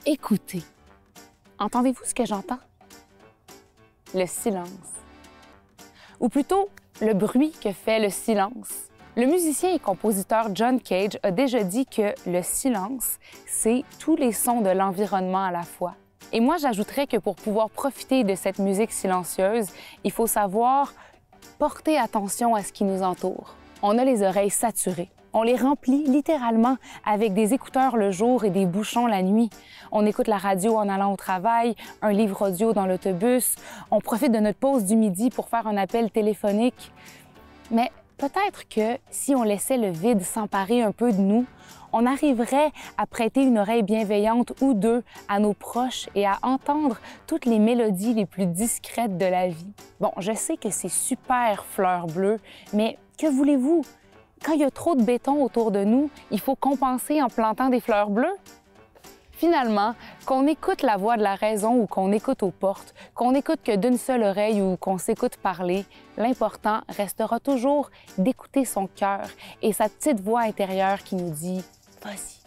Écoutez. Entendez-vous ce que j'entends? Le silence. Ou plutôt, le bruit que fait le silence. Le musicien et compositeur John Cage a déjà dit que le silence, c'est tous les sons de l'environnement à la fois. Et moi, j'ajouterais que pour pouvoir profiter de cette musique silencieuse, il faut savoir porter attention à ce qui nous entoure. On a les oreilles saturées. On les remplit littéralement avec des écouteurs le jour et des bouchons la nuit. On écoute la radio en allant au travail, un livre audio dans l'autobus. On profite de notre pause du midi pour faire un appel téléphonique. Mais peut-être que si on laissait le vide s'emparer un peu de nous, on arriverait à prêter une oreille bienveillante ou deux à nos proches et à entendre toutes les mélodies les plus discrètes de la vie. Bon, je sais que c'est super fleur bleue, mais que voulez-vous? Quand il y a trop de béton autour de nous, il faut compenser en plantant des fleurs bleues. Finalement, qu'on écoute la voix de la raison ou qu'on écoute aux portes, qu'on écoute que d'une seule oreille ou qu'on s'écoute parler, l'important restera toujours d'écouter son cœur et sa petite voix intérieure qui nous dit « Vas-y,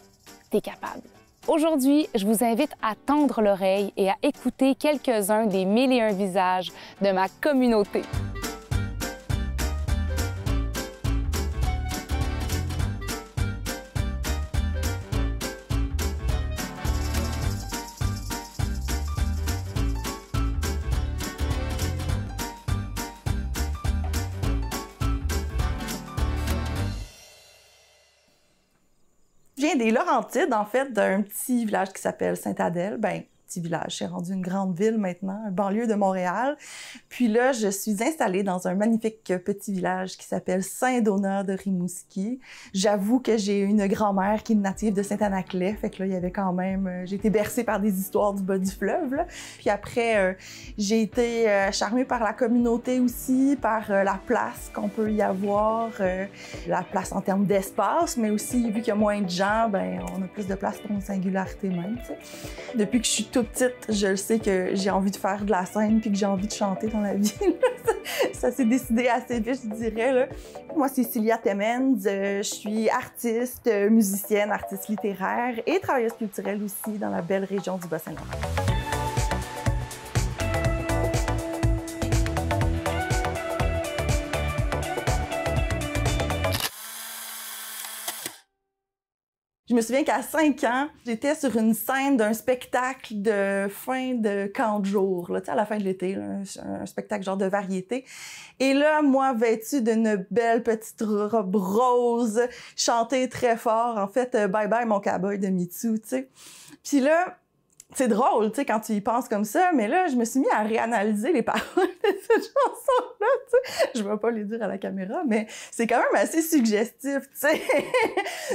t'es capable ». Aujourd'hui, je vous invite à tendre l'oreille et à écouter quelques-uns des 1001 visages de ma communauté. Je viens des Laurentides, en fait, d'un petit village qui s'appelle Sainte-Adèle. Ben, petit village, c'est rendu une grande ville maintenant, une banlieue de Montréal. Puis là, je suis installée dans un magnifique petit village qui s'appelle Saint-Donat de Rimouski. J'avoue que j'ai une grand-mère qui est native de Saint-Anaclet, fait que là, il y avait quand même... j'ai été bercée par des histoires du bas du fleuve, là. Puis après, j'ai été charmée par la communauté aussi, par la place qu'on peut y avoir, la place en termes d'espace, mais aussi, vu qu'il y a moins de gens, ben on a plus de place pour une singularité même, tu sais. Depuis que je suis toute petite, je le sais que j'ai envie de faire de la scène puis que j'ai envie de chanter dans la vie. Ça s'est décidé assez vite, je dirais, là. Moi, c'est Cilia Temens. Je suis artiste, musicienne, artiste littéraire et travailleuse culturelle aussi dans la belle région du Bas-Saint-Laurent. Je me souviens qu'à 5 ans, j'étais sur une scène d'un spectacle de fin de camp de jour, là, à la fin de l'été, un spectacle genre de variété. Et là, moi, vêtue d'une belle petite robe rose, chanter très fort, en fait, « Bye bye mon cowboy » de Mitsu, tu sais. Puis là, c'est drôle, tu sais, quand tu y penses comme ça, mais là, je me suis mis à réanalyser les paroles de cette chanson-là, tu sais. Je vais pas les dire à la caméra, mais c'est quand même assez suggestif, tu sais.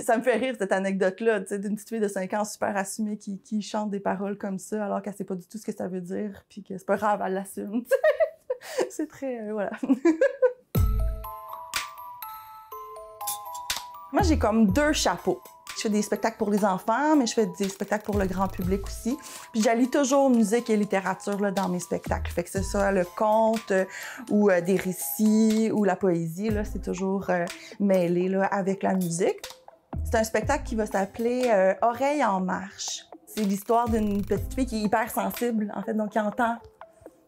Ça me fait rire, cette anecdote-là, tu sais, d'une petite fille de 5 ans super assumée qui chante des paroles comme ça, alors qu'elle sait pas du tout ce que ça veut dire, puis que c'est pas grave, elle l'assume, tu sais. C'est très... voilà. Moi, j'ai comme 2 chapeaux. Je fais des spectacles pour les enfants, mais je fais des spectacles pour le grand public aussi. Puis j'allie toujours musique et littérature là, dans mes spectacles. Fait que c'est ça, le conte ou des récits ou la poésie, là, c'est toujours mêlé là, avec la musique. C'est un spectacle qui va s'appeler Oreille en marche. C'est l'histoire d'une petite fille qui est hyper sensible, en fait, donc qui entend,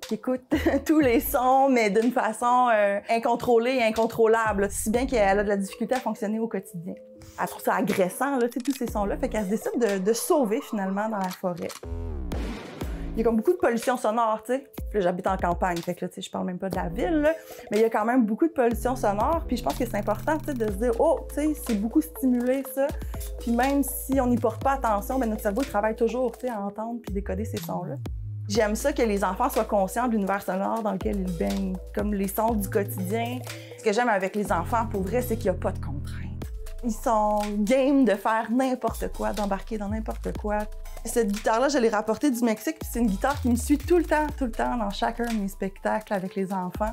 qui écoute tous les sons, mais d'une façon incontrôlée et incontrôlable, si bien qu'elle a de la difficulté à fonctionner au quotidien. Elle trouve ça agressant, là, tous ces sons-là, fait qu'elle se décide de sauver finalement dans la forêt. Il y a comme beaucoup de pollution sonore, tu sais. Puis là, j'habite en campagne, fait que là, tu sais, je parle même pas de la ville, là, mais il y a quand même beaucoup de pollution sonore, puis je pense que c'est important, tu sais, de se dire, oh, tu sais, c'est beaucoup stimulé, ça. Puis même si on n'y porte pas attention, ben notre cerveau, il travaille toujours, tu sais, à entendre puis décoder ces sons-là. J'aime ça que les enfants soient conscients de l'univers sonore dans lequel ils baignent, comme les sons du quotidien. Ce que j'aime avec les enfants, pour vrai, c'est qu'il n'y a pas de contraintes. Ils sont game de faire n'importe quoi, d'embarquer dans n'importe quoi. Cette guitare-là, je l'ai rapportée du Mexique, puis c'est une guitare qui me suit tout le temps, dans chacun de mes spectacles avec les enfants.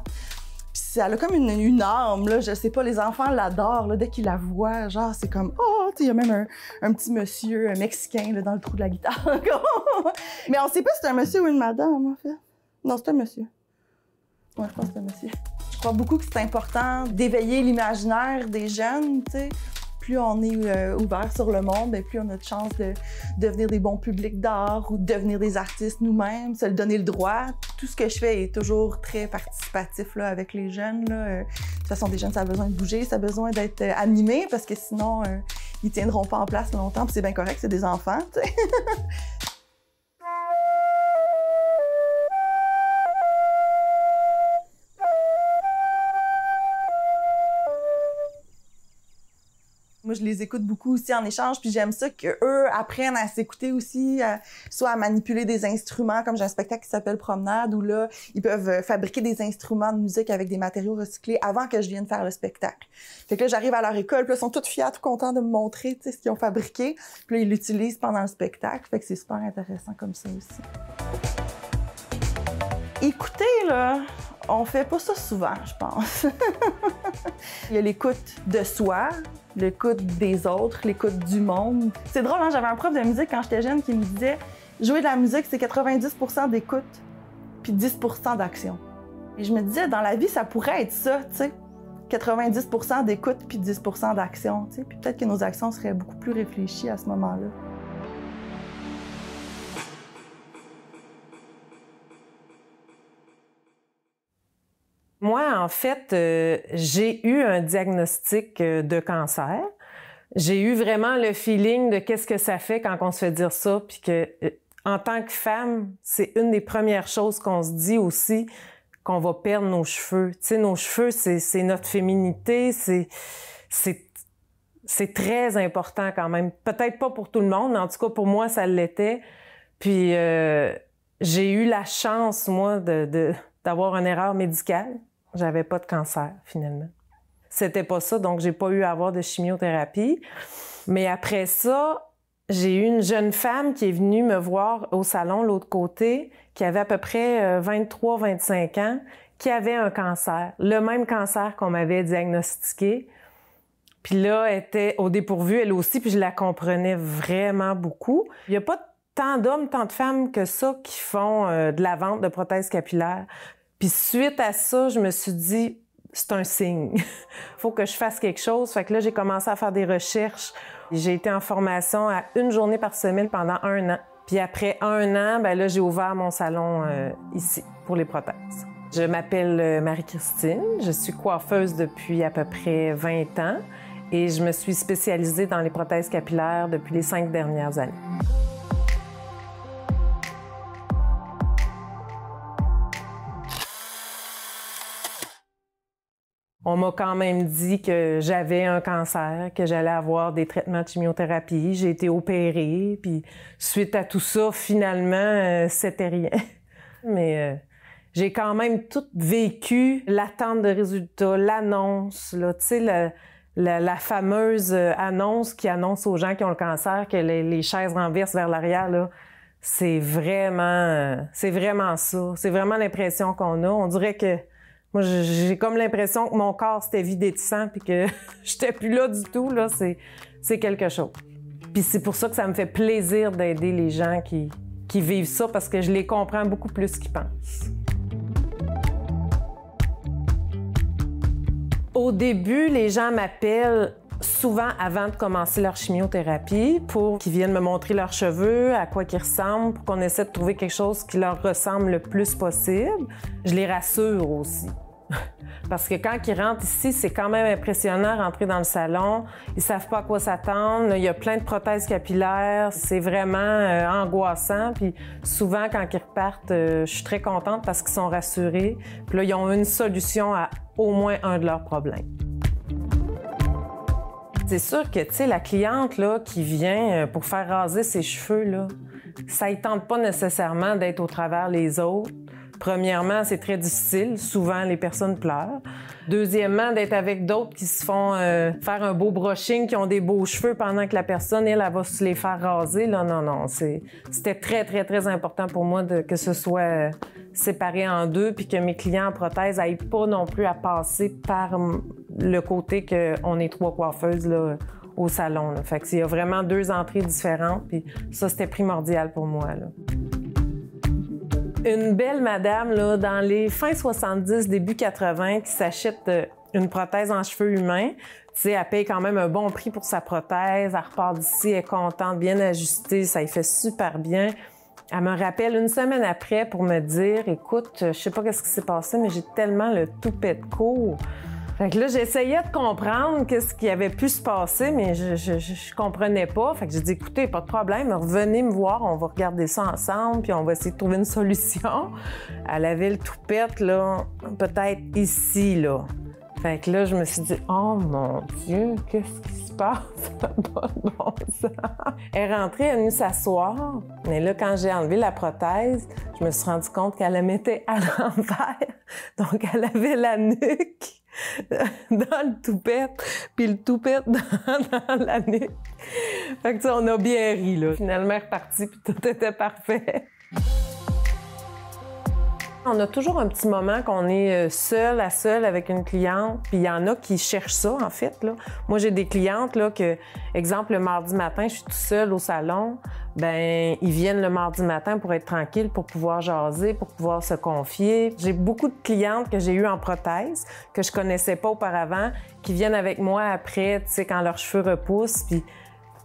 Puis elle a comme une âme, là, je sais pas, les enfants l'adorent, là, dès qu'ils la voient, genre, c'est comme, oh, tu sais, il y a même un petit monsieur mexicain là, dans le trou de la guitare. Mais on sait pas si c'est un monsieur ou une madame, en fait. Non, c'est un monsieur. Ouais, je pense que c'est un monsieur. Je crois beaucoup que c'est important d'éveiller l'imaginaire des jeunes, tu sais. plus on est ouvert sur le monde, bien, plus on a de chance de devenir des bons publics d'art ou de devenir des artistes nous-mêmes, se le donner le droit. Tout ce que je fais est toujours très participatif là, avec les jeunes. Là. De toute façon, des jeunes, ça a besoin de bouger, ça a besoin d'être animé parce que sinon, ils tiendront pas en place longtemps. Puis c'est bien correct, c'est des enfants. T'sais. Moi, je les écoute beaucoup aussi en échange, puis j'aime ça qu'eux apprennent à s'écouter aussi, soit à manipuler des instruments, comme j'ai un spectacle qui s'appelle Promenade, où là, ils peuvent fabriquer des instruments de musique avec des matériaux recyclés avant que je vienne faire le spectacle. Fait que là, j'arrive à leur école, puis là, ils sont tous fiers, tout contents de me montrer, tu sais, ce qu'ils ont fabriqué, puis là, ils l'utilisent pendant le spectacle, fait que c'est super intéressant comme ça aussi. Écoutez, là, on fait pas ça souvent, je pense. Il y a l'écoute de soi, l'écoute des autres, l'écoute du monde. C'est drôle, hein? J'avais un prof de musique quand j'étais jeune qui me disait « Jouer de la musique, c'est 90% d'écoute puis 10% d'action. » Et je me disais, dans la vie, ça pourrait être ça, tu sais. 90% d'écoute puis 10% d'action, tu sais. Puis peut-être que nos actions seraient beaucoup plus réfléchies à ce moment-là. Moi, en fait, j'ai eu un diagnostic de cancer. J'ai eu vraiment le feeling de qu'est-ce que ça fait quand on se fait dire ça, puis que, en tant que femme, c'est une des premières choses qu'on se dit aussi, qu'on va perdre nos cheveux. Tu sais, nos cheveux, c'est notre féminité, c'est très important quand même. Peut-être pas pour tout le monde, mais en tout cas, pour moi, ça l'était. Puis, j'ai eu la chance, moi, d'avoir une erreur médicale. J'avais pas de cancer, finalement. C'était pas ça, donc j'ai pas eu à avoir de chimiothérapie. Mais après ça, j'ai eu une jeune femme qui est venue me voir au salon, l'autre côté, qui avait à peu près 23-25 ans, qui avait un cancer, le même cancer qu'on m'avait diagnostiqué. Puis là, elle était au dépourvu, elle aussi, puis je la comprenais vraiment beaucoup. Il n'y a pas tant d'hommes, tant de femmes que ça qui font de la vente de prothèses capillaires. Puis suite à ça, je me suis dit, c'est un signe. Faut que je fasse quelque chose. Fait que là, j'ai commencé à faire des recherches. J'ai été en formation à 1 journée par semaine pendant 1 an. Puis après 1 an, ben là, j'ai ouvert mon salon ici pour les prothèses. Je m'appelle Marie-Christine. Je suis coiffeuse depuis à peu près 20 ans et je me suis spécialisée dans les prothèses capillaires depuis les 5 dernières années. On m'a quand même dit que j'avais un cancer, que j'allais avoir des traitements de chimiothérapie. J'ai été opérée, puis suite à tout ça, finalement, c'était rien. Mais j'ai quand même tout vécu, l'attente de résultats, l'annonce, là, tu sais, la fameuse annonce qui annonce aux gens qui ont le cancer que les chaises renversent vers l'arrière, là. C'est vraiment ça. C'est vraiment l'impression qu'on a. On dirait que moi, j'ai comme l'impression que mon corps s'était vidé de sang puis que j'étais plus là du tout, là. C'est quelque chose. Puis c'est pour ça que ça me fait plaisir d'aider les gens qui vivent ça parce que je les comprends beaucoup plus qu'ils pensent. Au début, les gens m'appellent souvent avant de commencer leur chimiothérapie pour qu'ils viennent me montrer leurs cheveux, à quoi ils ressemblent, pour qu'on essaie de trouver quelque chose qui leur ressemble le plus possible. Je les rassure aussi. Parce que quand ils rentrent ici, c'est quand même impressionnant rentrer dans le salon. Ils savent pas à quoi s'attendre. Il y a plein de prothèses capillaires. C'est vraiment angoissant. Puis souvent, quand ils repartent, je suis très contente parce qu'ils sont rassurés. Puis là, ils ont une solution à au moins un de leurs problèmes. C'est sûr que, tu sais, la cliente là, qui vient pour faire raser ses cheveux, là, ça ne tente pas nécessairement d'être au travers les autres. Premièrement, c'est très difficile. Souvent, les personnes pleurent. Deuxièmement, d'être avec d'autres qui se font faire un beau brushing, qui ont des beaux cheveux pendant que la personne, elle va se les faire raser. Là, non. C'était très, très, très important pour moi que ce soit séparé en deux puis que mes clients en prothèse n'aillent pas non plus à passer par le côté qu'on est 3 coiffeuses là, au salon. Là. Fait qu'il y a vraiment 2 entrées différentes puis ça, c'était primordial pour moi. Là. Une belle madame, là, dans les fins 70, début 80, qui s'achète une prothèse en cheveux humains, Tu sais, elle paye quand même un bon prix pour sa prothèse. Elle repart d'ici, elle est contente, bien ajustée, ça y fait super bien. Elle me rappelle une semaine après pour me dire « Écoute, je sais pas qu'est-ce qui s'est passé, mais j'ai tellement le toupet de court. » Fait que là, j'essayais de comprendre qu'est-ce qui avait pu se passer, mais je comprenais pas. Fait que j'ai dit « Écoutez, pas de problème, revenez me voir, on va regarder ça ensemble, puis on va essayer de trouver une solution. » Elle avait le toupet, là, peut-être ici, là. Fait que là, je me suis dit « Oh mon Dieu, qu'est-ce qui se passe? Ça n'a pas de bon sens. » Elle est rentrée, elle est venue s'asseoir. Mais là, quand j'ai enlevé la prothèse, je me suis rendu compte qu'elle la mettait à l'envers. Donc, elle avait la nuque dans le toupet, puis le toupet dans la nuque. Fait que ça, on a bien ri, là. Finalement, elle est repartie, puis tout était parfait. On a toujours un petit moment qu'on est seul à seul avec une cliente, puis il y en a qui cherchent ça, en fait, là. Moi, j'ai des clientes, là, que, exemple, le mardi matin, je suis tout seul au salon, ben ils viennent le mardi matin pour être tranquilles, pour pouvoir jaser, pour pouvoir se confier. J'ai beaucoup de clientes que j'ai eues en prothèse, que je connaissais pas auparavant, qui viennent avec moi après, tu sais, quand leurs cheveux repoussent, puis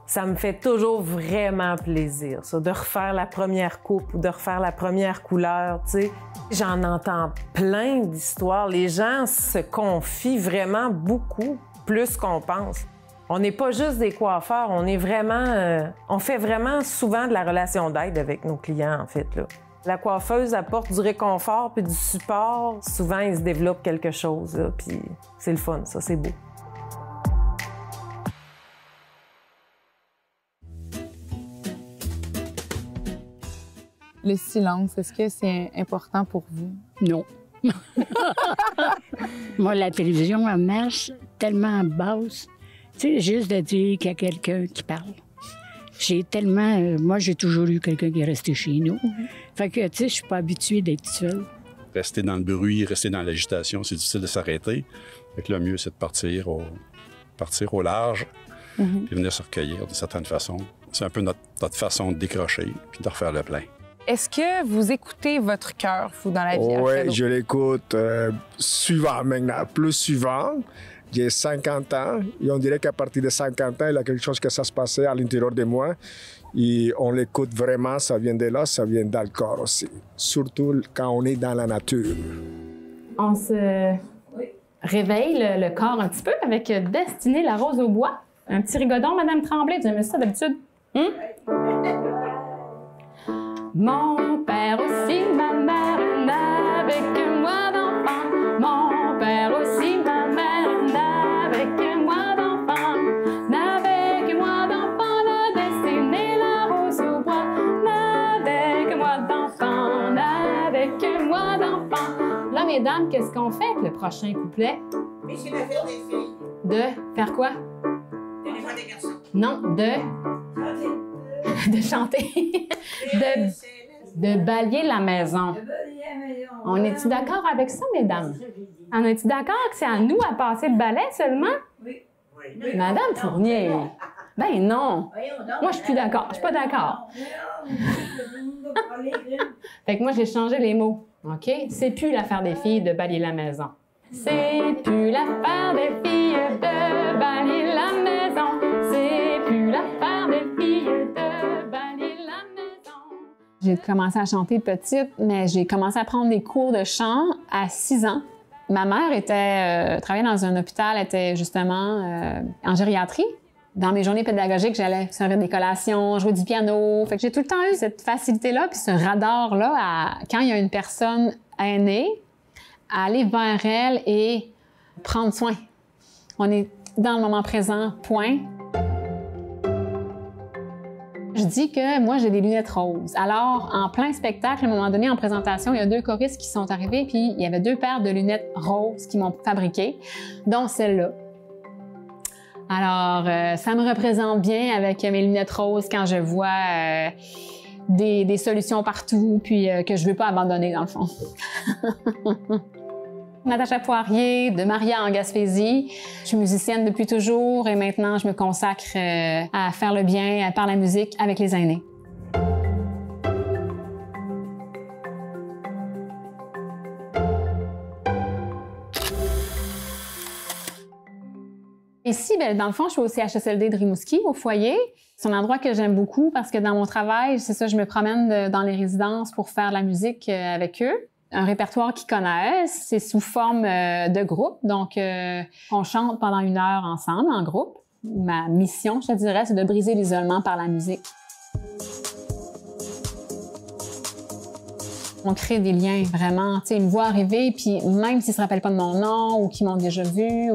ça me fait toujours vraiment plaisir, ça, de refaire la première coupe ou de refaire la première couleur, tu sais. J'en entends plein d'histoires. Les gens se confient vraiment beaucoup, plus qu'on pense. On n'est pas juste des coiffeurs, on est vraiment... on fait vraiment souvent de la relation d'aide avec nos clients, en fait, là. La coiffeuse apporte du réconfort puis du support. Souvent, il se développe quelque chose, là, puis c'est le fun, ça, c'est beau. Le silence, est-ce que c'est important pour vous? Non. Moi, la télévision, elle marche tellement basse. Tu sais, juste de dire qu'il y a quelqu'un qui parle. J'ai tellement... moi, j'ai toujours eu quelqu'un qui est resté chez nous. Fait que, tu sais, je suis pas habituée d'être seule. Rester dans le bruit, rester dans l'agitation, c'est difficile de s'arrêter. Fait que le mieux, c'est de partir au large, puis venir se recueillir d'une certaine façon. C'est un peu notre façon de décrocher, puis de refaire le plein. Est-ce que vous écoutez votre cœur, vous, dans la vie? Oui, je l'écoute souvent maintenant, plus souvent. J'ai 50 ans et on dirait qu'à partir de 50 ans, il y a quelque chose que ça se passait à l'intérieur de moi. Et on l'écoute vraiment, ça vient de là, ça vient dans le corps aussi. Surtout quand on est dans la nature. On se réveille le corps un petit peu avec Destinée la rose au bois. Un petit rigodon, Madame Tremblay, vous aimez ça d'habitude? Mon père aussi, ma mère n'avait que moi d'enfant. Mon père aussi, ma mère n'avait que moi d'enfant. N'avait que moi d'enfant, la destinée, la rose au bois. N'avait que moi d'enfant, n'avait que moi d'enfant. Là, mesdames, qu'est-ce qu'on fait avec le prochain couplet? Mais c'est la faire des filles. De faire quoi? De les faire des garçons. Non, de chanter. de balayer la maison. On est-tu d'accord avec ça, mesdames? On est-tu d'accord que c'est à nous à passer le balai seulement? Oui. Madame Fournier, ben non. Moi, je suis plus d'accord. Je suis pas d'accord. Fait que moi, j'ai changé les mots. OK? C'est plus l'affaire des filles de balayer la maison. C'est plus l'affaire des filles de balayer la maison. C'est plus l'affaire des filles de balayer la maison. J'ai commencé à chanter petite, mais j'ai commencé à prendre des cours de chant à 6 ans. Ma mère travaillait dans un hôpital, était justement en gériatrie. Dans mes journées pédagogiques, j'allais servir des collations, jouer du piano. Fait que j'ai tout le temps eu cette facilité-là, puis ce radar-là, quand il y a une personne aînée, à aller vers elle et prendre soin. On est dans le moment présent, point. Je dis que moi, j'ai des lunettes roses. Alors, en plein spectacle, à un moment donné, en présentation, il y a 2 choristes qui sont arrivés, puis il y avait 2 paires de lunettes roses qui m'ont fabriquées, dont celle-là. Alors, ça me représente bien avec mes lunettes roses quand je vois des solutions partout, puis que je ne veux pas abandonner, dans le fond. Natacha Poirier, de Maria en Gaspésie. Je suis musicienne depuis toujours et maintenant, je me consacre à faire le bien par la musique avec les aînés. Ici, bien, dans le fond, je suis au CHSLD de Rimouski, au foyer. C'est un endroit que j'aime beaucoup parce que dans mon travail, c'est ça, je me promène dans les résidences pour faire de la musique avec eux. Un répertoire qu'ils connaissent, c'est sous forme de groupe. Donc, on chante pendant 1 heure ensemble, en groupe. Ma mission, je te dirais, c'est de briser l'isolement par la musique. On crée des liens, vraiment. Tu sais, ils me voient arriver, puis même s'ils ne se rappellent pas de mon nom ou qu'ils m'ont déjà vu,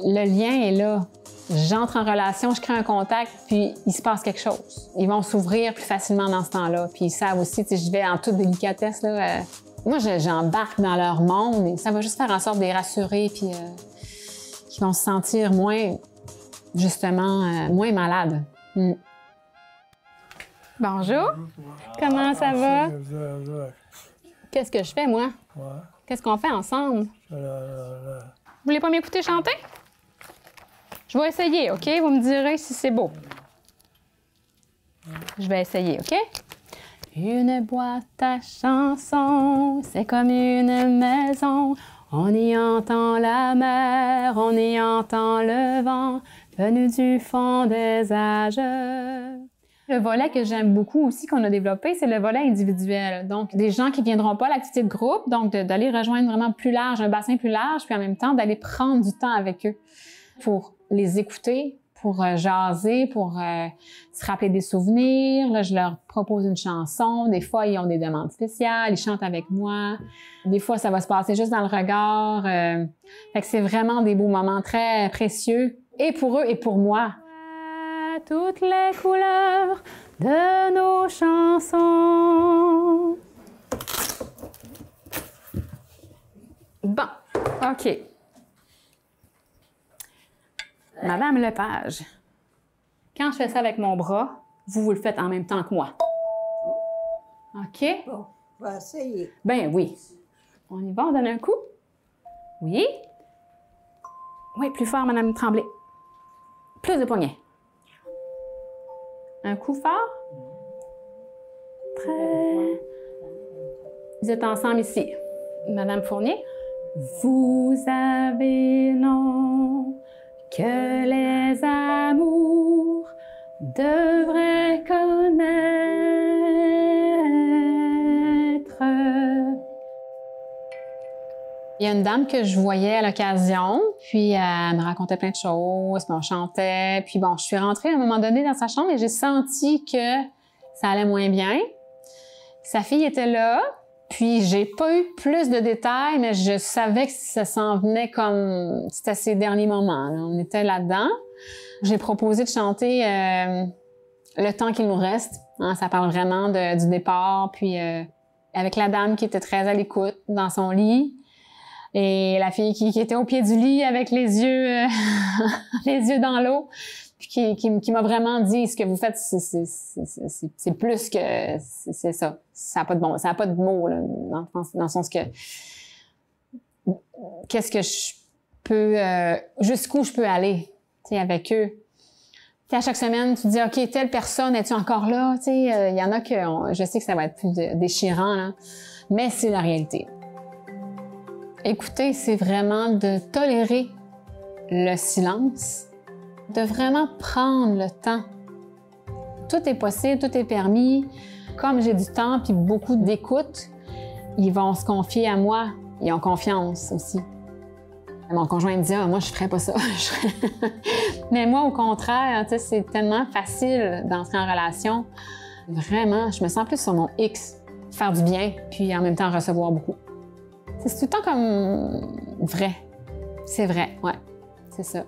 le lien est là. J'entre en relation, je crée un contact, puis il se passe quelque chose. Ils vont s'ouvrir plus facilement dans ce temps-là. Puis ils savent aussi, tu sais, je vais en toute délicatesse, là. Moi, j'embarque dans leur monde et ça va juste faire en sorte de les rassurer, puis qu'ils vont se sentir moins, justement, moins malades. Bonjour. Comment ça va? Qu'est-ce que je fais, moi? Qu'est-ce qu'on fait ensemble? Vous voulez pas m'écouter chanter? Je vais essayer, OK? Vous me direz si c'est beau. Je vais essayer, OK? Une boîte à chansons, c'est comme une maison. On y entend la mer, on y entend le vent, venu du fond des âges. Le volet que j'aime beaucoup aussi qu'on a développé, c'est le volet individuel. Donc, des gens qui ne viendront pas à l'activité de groupe, donc d'aller rejoindre vraiment plus large, un bassin plus large, puis en même temps d'aller prendre du temps avec eux pour les écouter, pour jaser, pour se rappeler des souvenirs. Là, je leur propose une chanson. Des fois, ils ont des demandes spéciales, ils chantent avec moi. Des fois, ça va se passer juste dans le regard. Fait que c'est vraiment des beaux moments très précieux, et pour eux et pour moi. Toutes les couleurs de nos chansons. Bon, OK. Madame Lepage, quand je fais ça avec mon bras, vous le faites en même temps que moi. OK? Bon, on va essayer. Ben oui. On y va, on donne un coup? Oui? Oui, plus fort, Madame Tremblay. Plus de poignets. Un coup fort? Prêt. Vous êtes ensemble ici. Madame Fournier? Vous avez nom que les amours devraient connaître. Il y a une dame que je voyais à l'occasion, puis elle me racontait plein de choses, puis on chantait, puis bon, je suis rentrée à un moment donné dans sa chambre et j'ai senti que ça allait moins bien. Sa fille était là, puis j'ai pas eu plus de détails, mais je savais que ça s'en venait comme... C'était ses derniers moments, là. On était là-dedans. J'ai proposé de chanter Le temps qu'il nous reste. Hein, ça parle vraiment du départ, puis avec la dame qui était très à l'écoute dans son lit. Et la fille qui était au pied du lit avec les yeux, les yeux dans l'eau, puis qui m'a vraiment dit ce que vous faites, c'est plus que c'est ça. Ça n'a pas de bon, ça n'a pas de mots là, dans le sens que qu'est-ce que je peux, jusqu'où je peux aller, tu sais, avec eux. T'sais, à chaque semaine, tu te dis, OK, telle personne, es-tu encore là? Tu sais, il y en a que, je sais que ça va être plus déchirant, là, mais c'est la réalité. Écouter, c'est vraiment de tolérer le silence, de vraiment prendre le temps. Tout est possible, tout est permis. Comme j'ai du temps puis beaucoup d'écoute, ils vont se confier à moi. Ils ont confiance aussi. Mon conjoint me dit « Ah, moi, je ferais pas ça. » Mais moi, au contraire, c'est tellement facile d'entrer en relation. Vraiment, je me sens plus sur mon X. Faire du bien, puis en même temps recevoir beaucoup. C'est tout le temps comme vrai. C'est vrai, ouais. C'est ça.